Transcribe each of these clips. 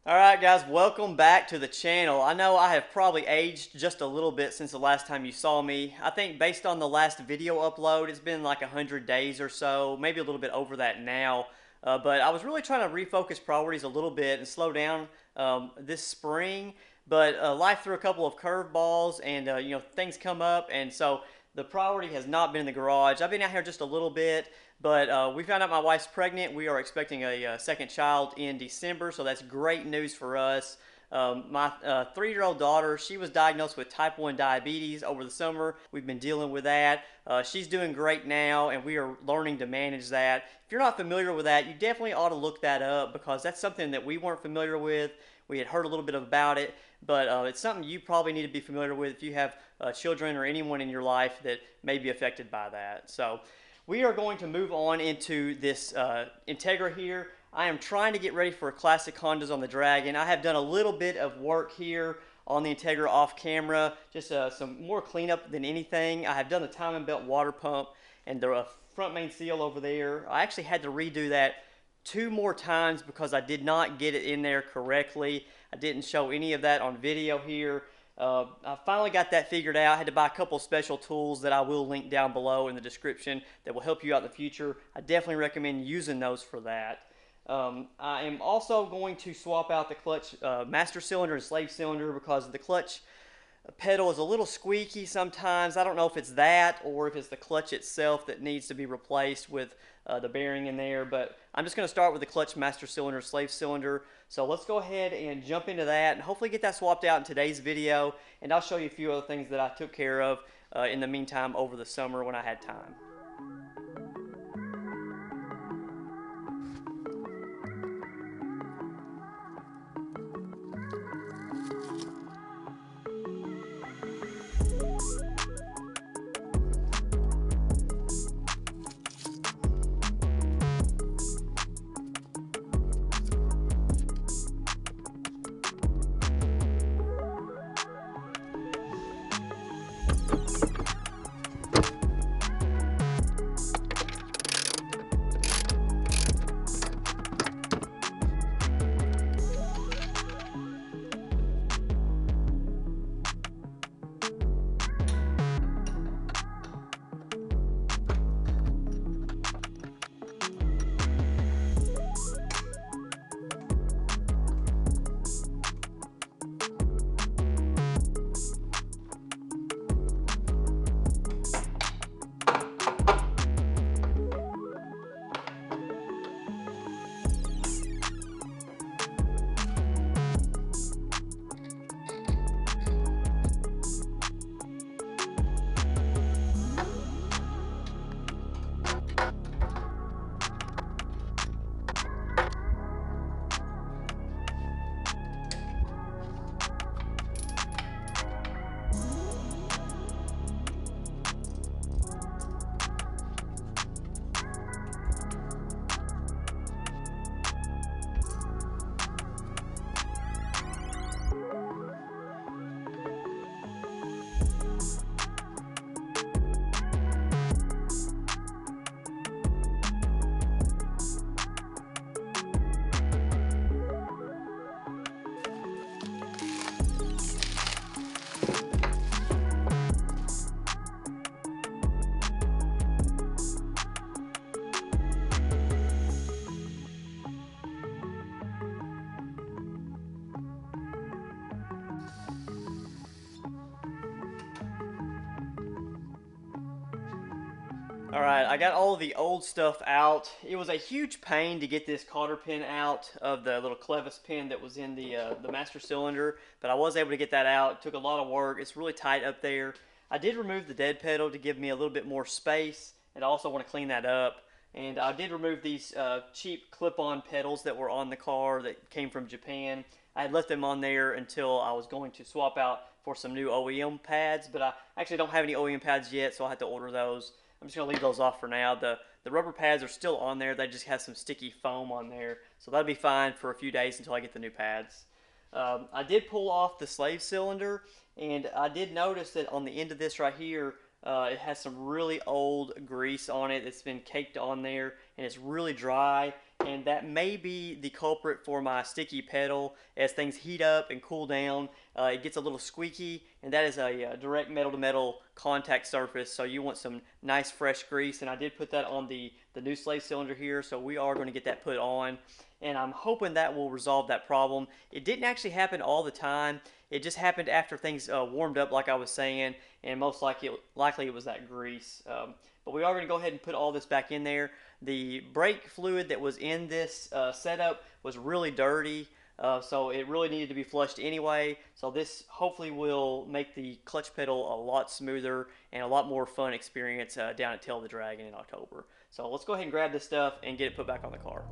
Alright guys, welcome back to the channel. I know I have probably aged just a little bit since the last time you saw me. I think based on the last video upload, it's been like 100 days or so, maybe a little bit over that now. But I was really trying to refocus priorities a little bit and slow down this spring. But life threw a couple of curveballs and things come up, and so the priority has not been in the garage. I've been out here just a little bit, but we found out my wife's pregnant. We are expecting a second child in December, so that's great news for us. My 3-year-old daughter, she was diagnosed with type 1 diabetes over the summer. We've been dealing with that. She's doing great now, and we are learning to manage that. If you're not familiar with that, you definitely ought to look that up because that's something that we weren't familiar with. We had heard a little bit about it, but it's something you probably need to be familiar with if you have children or anyone in your life that may be affected by that. So we are going to move on into this Integra here. I am trying to get ready for classic Hondas on the Dragon. I have done a little bit of work here on the Integra off camera, just some more cleanup than anything. I have done the timing belt water pump and the front main seal over there. I actually had to redo that 2 more times because I did not get it in there correctly. I didn't show any of that on video here. I finally got that figured out. I had to buy a couple special tools that I will link down below in the description that will help you out in the future. I definitely recommend using those for that. I am also going to swap out the clutch master cylinder and slave cylinder because the clutch pedal is a little squeaky sometimes. I don't know if it's that or if it's the clutch itself that needs to be replaced with the bearing in there, but I'm just going to start with the clutch master cylinder, slave cylinder. So let's go ahead and jump into that and hopefully get that swapped out in today's video, and I'll show you a few other things that I took care of in the meantime over the summer when I had time. Alright, I got all of the old stuff out. It was a huge pain to get this cotter pin out of the little clevis pin that was in the master cylinder, but I was able to get that out. It took a lot of work. It's really tight up there. I did remove the dead pedal to give me a little bit more space, and I also want to clean that up. And I did remove these cheap clip-on pedals that were on the car that came from Japan. I had left them on there until I was going to swap out for some new OEM pads, but I actually don't have any OEM pads yet, so I had to order those. I'm just going to leave those off for now. The rubber pads are still on there. They just have some sticky foam on there. So that'll be fine for a few days until I get the new pads. I did pull off the slave cylinder, and I did notice that on the end of this right here, it has some really old grease on it. It's been caked on there, and it's really dry. and that may be the culprit for my sticky pedal. As things heat up and cool down, it gets a little squeaky, and that is a direct metal to metal contact surface, so you want some nice fresh grease, and I did put that on the new slave cylinder here, so we are going to get that put on, and I'm hoping that will resolve that problem. It didn't actually happen all the time. It just happened after things warmed up, like I was saying, and most likely it was that grease. But we are going to go ahead and put all this back in there. The brake fluid that was in this setup was really dirty, so it really needed to be flushed anyway. So this hopefully will make the clutch pedal a lot smoother and a lot more fun experience down at Tail of the Dragon in October. So let's go ahead and grab this stuff and get it put back on the car.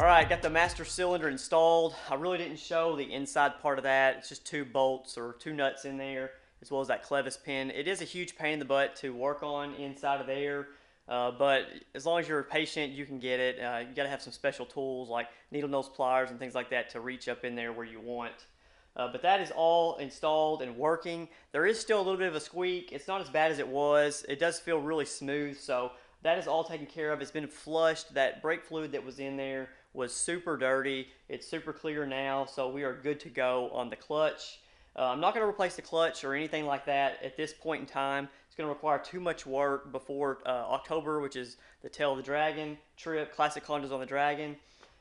Alright, got the master cylinder installed. I really didn't show the inside part of that. It's just 2 bolts or 2 nuts in there, as well as that clevis pin. It is a huge pain in the butt to work on inside of there, but as long as you're patient, you can get it. You got to have some special tools like needle nose pliers and things like that to reach up in there where you want. But that is all installed and working. There is still a little bit of a squeak. It's not as bad as it was. It does feel really smooth, so that is all taken care of. It's been flushed. That brake fluid that was in there was super dirty. It's super clear now, so we are good to go on the clutch. I'm not going to replace the clutch or anything like that at this point in time. It's going to require too much work before October, which is the Tail of the Dragon trip, Classic Hondas on the Dragon.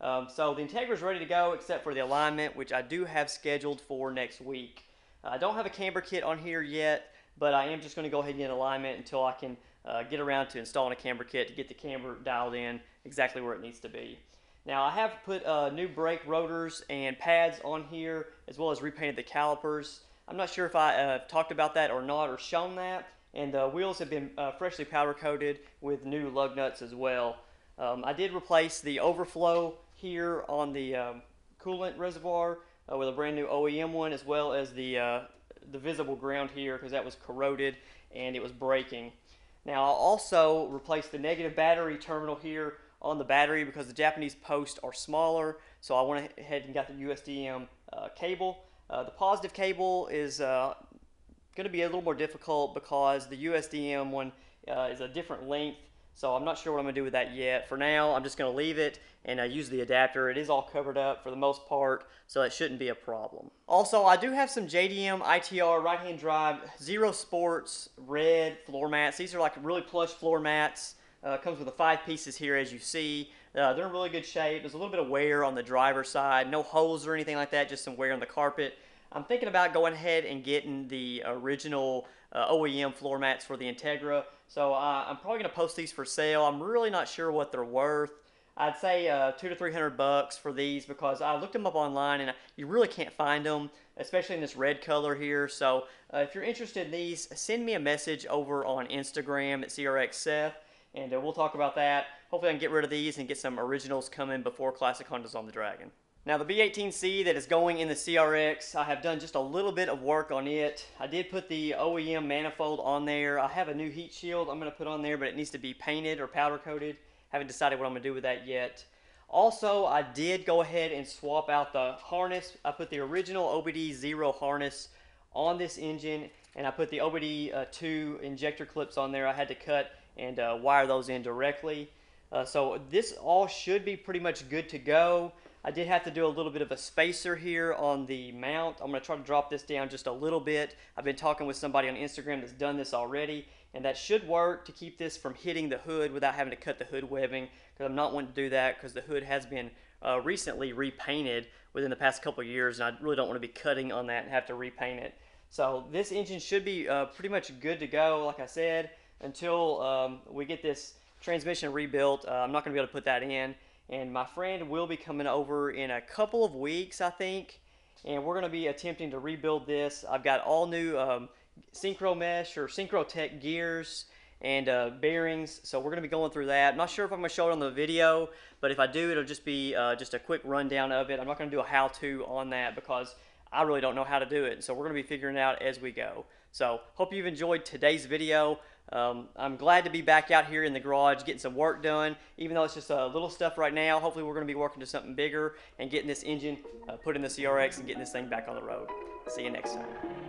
So the Integra is ready to go except for the alignment, which I do have scheduled for next week. I don't have a camber kit on here yet, but I am just going to go ahead and get alignment until I can get around to installing a camber kit to get the camber dialed in exactly where it needs to be. Now I have put new brake rotors and pads on here, as well as repainted the calipers. I'm not sure if I talked about that or not, or shown that. And the wheels have been freshly powder coated with new lug nuts as well. I did replace the overflow here on the coolant reservoir with a brand new OEM one, as well as the visible ground here, because that was corroded and it was breaking. Now I'll also replace the negative battery terminal here on the battery because the Japanese posts are smaller, so I went ahead and got the USDM cable. The positive cable is going to be a little more difficult because the USDM one is a different length, so I'm not sure what I'm going to do with that yet. For now, I'm just going to leave it and use the adapter. It is all covered up for the most part, so it shouldn't be a problem. Also, I do have some JDM ITR right-hand drive Zero Sports red floor mats. These are like really plush floor mats. Comes with the 5 pieces here, as you see. They're in really good shape. There's a little bit of wear on the driver's side. No holes or anything like that, just some wear on the carpet. I'm thinking about going ahead and getting the original OEM floor mats for the Integra. So I'm probably going to post these for sale. I'm really not sure what they're worth. I'd say $200 to $300 for these because I looked them up online and you really can't find them, especially in this red color here. So if you're interested in these, send me a message over on Instagram at CRXSeth, and we'll talk about that. Hopefully I can get rid of these and get some originals coming before Classic Honda's on the Dragon. Now the B18C that is going in the CRX, I have done just a little bit of work on it. I did put the OEM manifold on there. I have a new heat shield I'm going to put on there, but it needs to be painted or powder coated. Haven't decided what I'm going to do with that yet. Also, I did go ahead and swap out the harness. I put the original OBD0 harness on this engine, and I put the OBD2 injector clips on there. I had to cut and wire those in directly. So this all should be pretty much good to go. I did have to do a little bit of a spacer here on the mount. I'm going to try to drop this down just a little bit. I've been talking with somebody on Instagram that's done this already, and that should work to keep this from hitting the hood without having to cut the hood webbing, because I'm not wanting to do that because the hood has been recently repainted within the past couple of years, and I really don't want to be cutting on that and have to repaint it. So this engine should be pretty much good to go, like I said, until we get this transmission rebuilt. I'm not going to be able to put that in. And my friend will be coming over in a couple of weeks, I think, and we're going to be attempting to rebuild this. I've got all new synchro mesh or synchro tech gears and bearings, so we're going to be going through that. I'm not sure if I'm going to show it on the video, but if I do, it'll just be just a quick rundown of it. I'm not going to do a how-to on that because I really don't know how to do it, so we're going to be figuring it out as we go. So hope you've enjoyed today's video. I'm glad to be back out here in the garage getting some work done, even though it's just little stuff right now. Hopefully we're going to be working to something bigger and getting this engine put in the CRX and getting this thing back on the road. See you next time.